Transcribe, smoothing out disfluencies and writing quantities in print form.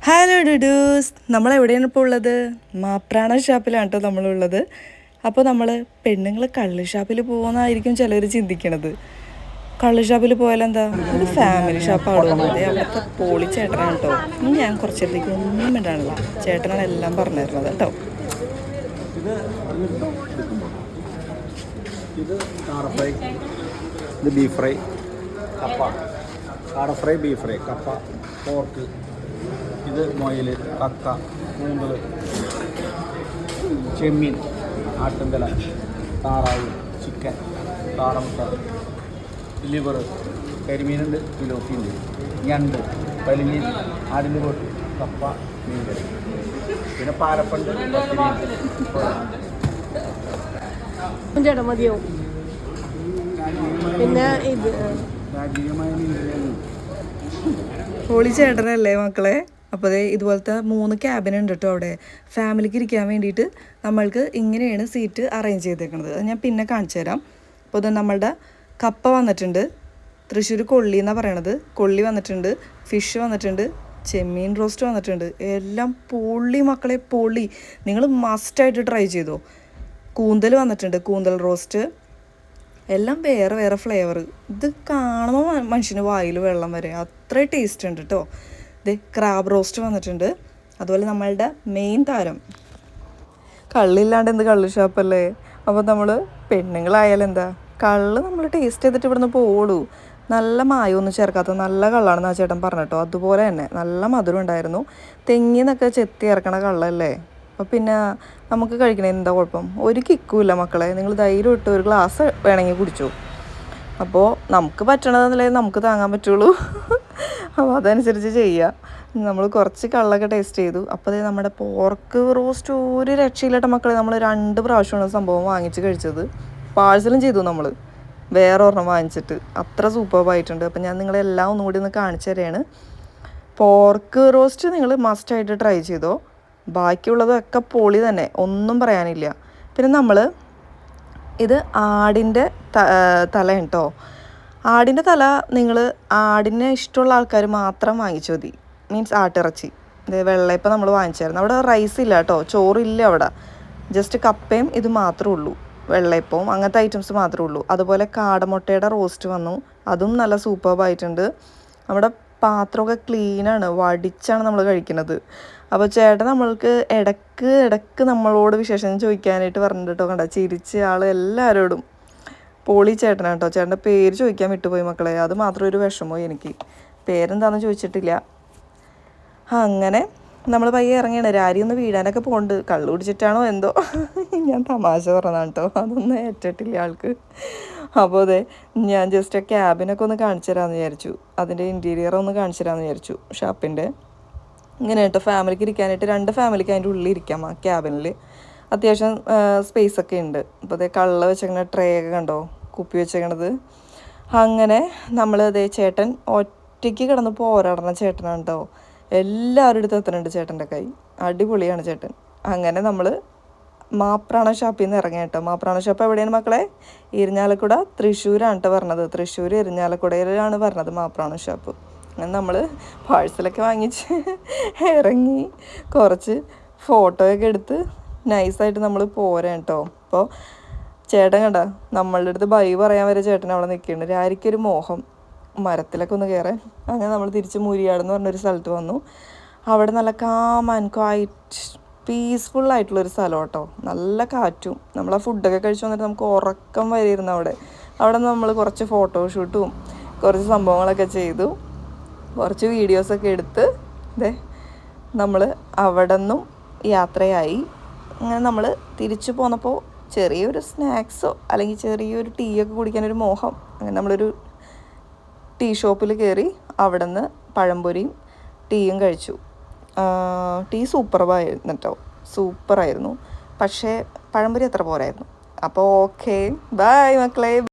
Hello ഡുഡൂസ്, നമ്മളെവിടെയാണ് ഇപ്പോൾ ഉള്ളത്? മാപ്രാണ ഷാപ്പിലാണ് കേട്ടോ നമ്മളുള്ളത്. അപ്പോൾ നമ്മൾ പെണ്ണുങ്ങൾ കള്ള് ഷാപ്പിൽ പോകുന്നതായിരിക്കും ചിലർ ചിന്തിക്കണത്. കള്ള് ഷാപ്പിൽ പോയാലെന്താ, ഇത് ഫാമിലി ഷാപ്പാണോ? അതെ, അവിടുത്തെ പോളി ചേട്ടനാണ് കേട്ടോ. ഞാൻ കുറച്ചേരത്തേക്ക് ഒന്നും ഇടാനുള്ള ചേട്ടനാണ് എല്ലാം പറഞ്ഞു തരുന്നത് കേട്ടോ. ഇത് കാട ഫ്രൈ, ഇത് ബീഫ് ഫ്രൈ, കപ്പ, കാട ഫ്രൈ, ബീഫ് ഫ്രൈ, കപ്പ, പോർക്ക്, ഇത് മൊയൽ, കക്ക, കൂന്തൽ, ചെമ്മീൻ, ആട്ടുംതല, താറാവ്, ചിക്കൻ, കാടമുട്ട, ലിവർ, കരിമീനുണ്ട്, പിലോപ്പിയുണ്ട്, ഞണ്ട്, പലിമീൻ, ആടിൻ്റെ പോട്ട്, കപ്പ, മീൻകറി, പിന്നെ പാലപ്പണ്ട്, ചേട്ടാ മതിയോ? പിന്നെ ഇത് രാജീയമായ മീൻകറിയാണ്. പോളി ചേട്ടനല്ലേ മക്കളെ? അപ്പോൾ അതെ, ഇതുപോലത്തെ 3 ക്യാബിൻ ഉണ്ട് കേട്ടോ അവിടെ. ഫാമിലിക്ക് ഇരിക്കാൻ വേണ്ടിയിട്ട് നമ്മൾക്ക് ഇങ്ങനെയാണ് സീറ്റ് അറേഞ്ച് ചെയ്തേക്കുന്നത്. അത് ഞാൻ പിന്നെ കാണിച്ചു തരാം. അപ്പോൾ ഇത് നമ്മളുടെ കപ്പ വന്നിട്ടുണ്ട്, തൃശ്ശൂർ കൊള്ളി എന്നാണ് പറയണത്. കൊള്ളി വന്നിട്ടുണ്ട്, ഫിഷ് വന്നിട്ടുണ്ട്, ചെമ്മീൻ റോസ്റ്റ് വന്നിട്ടുണ്ട്. എല്ലാം പൊള്ളി മക്കളെ, പൊള്ളി. നിങ്ങൾ മസ്റ്റായിട്ട് ട്രൈ ചെയ്തോ. കൂന്തൽ വന്നിട്ടുണ്ട്, കൂന്തൽ റോസ്റ്റ്. എല്ലാം വേറെ വേറെ ഫ്ലേവർ. ഇത് കാണുമ്പോൾ മനുഷ്യന് വായിൽ വെള്ളം വരെ, അത്രയും ടേസ്റ്റ് ഉണ്ട് കേട്ടോ. ഇത് ക്രാബ് റോസ്റ്റ് വന്നിട്ടുണ്ട്. അതുപോലെ നമ്മളുടെ മെയിൻ താരം, കള്ളില്ലാണ്ട് എന്ത് കള്ള് ഷാപ്പല്ലേ. അപ്പോൾ നമ്മൾ പെണ്ണുങ്ങളായാലും എന്താ, കള്ള് നമ്മൾ ടേസ്റ്റ് ചെയ്തിട്ട് ഇവിടുന്ന് പോവുള്ളൂ. നല്ല മായമൊന്നും ചേർക്കാത്ത നല്ല കള്ളാണെന്ന് ആ ചേട്ടൻ പറഞ്ഞിട്ടോ. അതുപോലെ തന്നെ നല്ല മധുരം ഉണ്ടായിരുന്നു. തെങ്ങിന്നൊക്കെ ചെത്തി ഇറക്കണ കള്ളല്ലേ. അപ്പോൾ പിന്നെ നമുക്ക് കഴിക്കണേ എന്താ കുഴപ്പം? ഒരു കിക്കുമില്ല മക്കളെ. നിങ്ങൾ ധൈര്യം ഇട്ട് ഒരു ഗ്ലാസ് വേണമെങ്കിൽ കുടിച്ചു. അപ്പോൾ നമുക്ക് പറ്റണതെന്നല്ലേ നമുക്ക് താങ്ങാൻ പറ്റുള്ളൂ. അപ്പോൾ അതനുസരിച്ച് ചെയ്യുക. നമ്മൾ കുറച്ച് കള്ളൊക്കെ ടേസ്റ്റ് ചെയ്തു. അപ്പോൾ അതേ നമ്മുടെ പോർക്ക് റോസ്റ്റ് ഒരു രക്ഷയില്ലാത്ത മക്കളെ. നമ്മൾ 2 പ്രാവശ്യമാണ് സംഭവം വാങ്ങിച്ച് കഴിച്ചത്. പാഴ്സലും ചെയ്തു നമ്മൾ വേറെ ഒരെണ്ണം വാങ്ങിച്ചിട്ട്. അത്ര സൂപ്പർബായിട്ടുണ്ട്. അപ്പോൾ ഞാൻ നിങ്ങളെല്ലാം ഒന്നുകൂടി ഒന്ന് കാണിച്ചു തരാണ്. പോർക്ക് റോസ്റ്റ് നിങ്ങൾ മസ്റ്റായിട്ട് ട്രൈ ചെയ്തോ. ബാക്കിയുള്ളതൊക്കെ പൊളി തന്നെ, ഒന്നും പറയാനില്ല. പിന്നെ നമ്മൾ ഇത് ആടിൻ്റെ തല കേട്ടോ. ആടിൻ്റെ തല നിങ്ങൾ ആടിനെ ഇഷ്ടമുള്ള ആൾക്കാർ മാത്രം വാങ്ങിച്ചു മതി. മീൻസ് ആട്ടിറച്ചി. ഇത് വെള്ളയപ്പം നമ്മൾ വാങ്ങിച്ചായിരുന്നു. അവിടെ റൈസ് ഇല്ല കേട്ടോ, ചോറില്ല അവിടെ. ജസ്റ്റ് കപ്പയും ഇത് മാത്രമേ ഉള്ളൂ, വെള്ളയപ്പവും അങ്ങനത്തെ ഐറ്റംസ് മാത്രമേ ഉള്ളൂ. അതുപോലെ കാടമുട്ടയുടെ റോസ്റ്റ് വന്നു, അതും നല്ല സൂപ്പർബായിട്ടുണ്ട്. നമ്മുടെ പാത്രമൊക്കെ ക്ലീനാണ്, വടിച്ചാണ് നമ്മൾ കഴിക്കുന്നത്. അപ്പോൾ ചേട്ടൻ നമ്മൾക്ക് ഇടക്ക് നമ്മളോട് വിശേഷം ചോദിക്കാനായിട്ട് പറഞ്ഞിട്ട് കേട്ടോ. കണ്ട ചിരിച്ച് ആൾ എല്ലാവരോടും. പോളി ചേട്ടനാണ് കേട്ടോ. ചേട്ടൻ്റെ പേര് ചോദിക്കാൻ വിട്ടുപോയി മക്കളെ. അത് മാത്രം ഒരു വിഷമോ എനിക്ക്. പേരെന്താണെന്ന് ചോദിച്ചിട്ടില്ല. അങ്ങനെ നമ്മൾ പയ്യെ ഇറങ്ങിയാണ്. രാരി ഒന്ന് വീഴാനൊക്കെ പോകുന്നുണ്ട്. കള്ളു കുടിച്ചിട്ടാണോ എന്തോ. ഞാൻ തമാശ പറഞ്ഞതാണ് കേട്ടോ, അതൊന്നും ഏറ്റിട്ടില്ല ആൾക്ക്. അപ്പോൾ അതെ, ഞാൻ ജസ്റ്റ് ആ ക്യാബിനൊക്കെ ഒന്ന് കാണിച്ചു തരാമെന്ന് വിചാരിച്ചു. അതിൻ്റെ ഇൻറ്റീരിയർ ഒന്ന് കാണിച്ചു തരാമെന്ന് വിചാരിച്ചു ഷാപ്പിൻ്റെ. ഇങ്ങനെ കേട്ടോ, ഫാമിലിക്ക് ഇരിക്കാനായിട്ട് 2 ഫാമിലിക്ക് അതിൻ്റെ ഉള്ളിൽ ഇരിക്കാം. ആ ക്യാബിനിൽ അത്യാവശ്യം സ്പേസൊക്കെ ഉണ്ട്. അപ്പോൾ അതേ കള്ള വെച്ചേക്കണ ട്രേ ഒക്കെ കണ്ടോ, കുപ്പി വെച്ചേക്കണത്. അങ്ങനെ നമ്മൾ അതേ ചേട്ടൻ ഒറ്റയ്ക്ക് കിടന്ന് പോരാടണ ചേട്ടനാണ് കേട്ടോ. എല്ലാവരുടെ അടുത്ത് എത്തുന്നുണ്ട് ചേട്ടൻ്റെ കൈ. അടിപൊളിയാണ് ചേട്ടൻ. അങ്ങനെ നമ്മൾ മാപ്രാണ ഷാപ്പിൽ നിന്ന് ഇറങ്ങി കേട്ടോ. മാപ്രാണ ഷാപ്പ് എവിടെയാണ് മക്കളെ? ഇരിഞ്ഞാലക്കുട, തൃശ്ശൂരാണ് കേട്ടോ പറഞ്ഞത്. തൃശ്ശൂർ ഇരിഞ്ഞാലക്കുടയിലാണ് പറഞ്ഞത് മാപ്രാണ ഷാപ്പ്. അങ്ങനെ നമ്മൾ പാഴ്സലൊക്കെ വാങ്ങിച്ച് ഇറങ്ങി കുറച്ച് ഫോട്ടോയൊക്കെ എടുത്ത് നൈസായിട്ട് നമ്മൾ പോരാ കേട്ടോ. അപ്പോൾ ചേട്ടൻ കണ്ട നമ്മളുടെ അടുത്ത് ബൈ പറയാൻ വരെ ചേട്ടൻ അവിടെ നിൽക്കുന്നുണ്ട്. ആർക്കൊരു മോഹം മരത്തിലൊക്കെ ഒന്ന് കയറാൻ. അങ്ങനെ നമ്മൾ തിരിച്ച് മുരിയാട് എന്ന് പറഞ്ഞൊരു സ്ഥലത്ത് വന്നു. അവിടെ നല്ല കാം ആൻഡ് ക്വൈറ്റ് പീസ്ഫുള്ളായിട്ടുള്ളൊരു സ്ഥലം കേട്ടോ. നല്ല കാറ്റും. നമ്മൾ ആ ഫുഡൊക്കെ കഴിച്ച് വന്നിട്ട് നമുക്ക് ഉറക്കം വരെയിരുന്നു അവിടെ. അവിടെ നിന്ന് നമ്മൾ കുറച്ച് ഫോട്ടോഷൂട്ടും കുറച്ച് സംഭവങ്ങളൊക്കെ ചെയ്തു, കുറച്ച് വീഡിയോസൊക്കെ എടുത്ത് നമ്മൾ അവിടെ നിന്നും യാത്രയായി. അങ്ങനെ നമ്മൾ തിരിച്ചു പോന്നപ്പോൾ ചെറിയൊരു സ്നാക്സോ അല്ലെങ്കിൽ ചെറിയൊരു ടീ ഒക്കെ കുടിക്കാനൊരു മോഹം. അങ്ങനെ നമ്മളൊരു ടീ ഷോപ്പിൽ കയറി അവിടെ നിന്ന് പഴംപൊരിയും ടീയും കഴിച്ചു. ടീ സൂപ്പറായിരുന്നു കേട്ടോ, സൂപ്പറായിരുന്നു. പക്ഷേ പഴംപൊരി അത്ര പോരായിരുന്നു. അപ്പോൾ ഓക്കെ, ബൈ മക്കളെ.